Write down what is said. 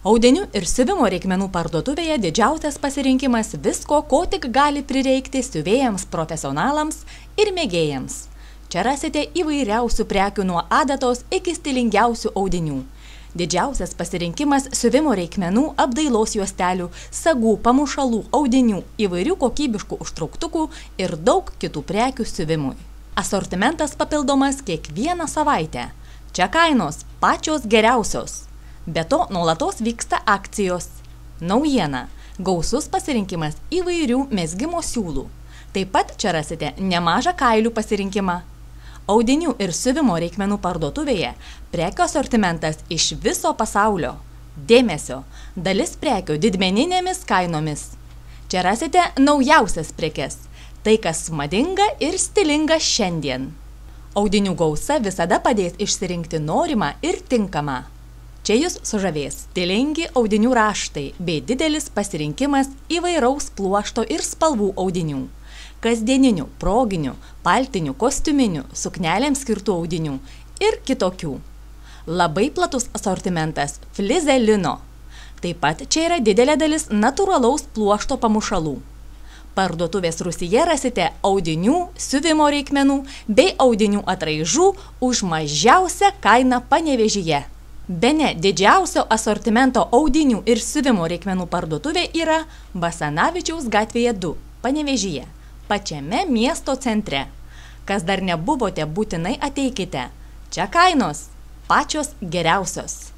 Audinių ir siuvimo reikmenų parduotuvėje didžiausias pasirinkimas visko, ko tik gali prireikti siuvėjams profesionalams ir mėgėjams. Čia rasite įvairiausių prekių nuo adatos iki stilingiausių audinių. Didžiausias pasirinkimas siuvimo reikmenų, apdailos juostelių, sagų, pamušalų, audinių, įvairių kokybiškų užtrauktukų ir daug kitų prekių siuvimui. Asortimentas papildomas kiekvieną savaitę. Čia kainos pačios geriausios. Be to, nuolatos vyksta akcijos. Naujiena – gausus pasirinkimas įvairių mezgimo siūlų. Taip pat čia rasite nemažą kailių pasirinkimą. Audinių ir siuvimo reikmenų parduotuvėje prekių asortimentas iš viso pasaulio. Dėmesio! Dalis prekių didmeninėmis kainomis. Čia rasite naujausias prekes. Tai, kas madinga ir stilinga šiandien. Audinių gausa visada padės išsirinkti norimą ir tinkamą. Čia jūs sužavės stilingi audinių raštai bei didelis pasirinkimas įvairaus pluošto ir spalvų audinių. Kasdieninių, proginių, paltinių, kostiuminių, suknelėms skirtų audinių ir kitokių. Labai platus asortimentas flizė lino. Taip pat čia yra didelė dalis natūralaus pluošto pamušalų. Parduotuvės rūsyje rasite audinių, siuvimo reikmenų bei audinių atraižų už mažiausią kainą Panevėžyje. Bene didžiausio asortimento audinių ir siuvimo reikmenų parduotuvė yra Basanavičiaus gatvėje 2, Panevėžyje, pačiame miesto centre. Kas dar nebuvote, būtinai ateikite. Čia kainos pačios geriausios.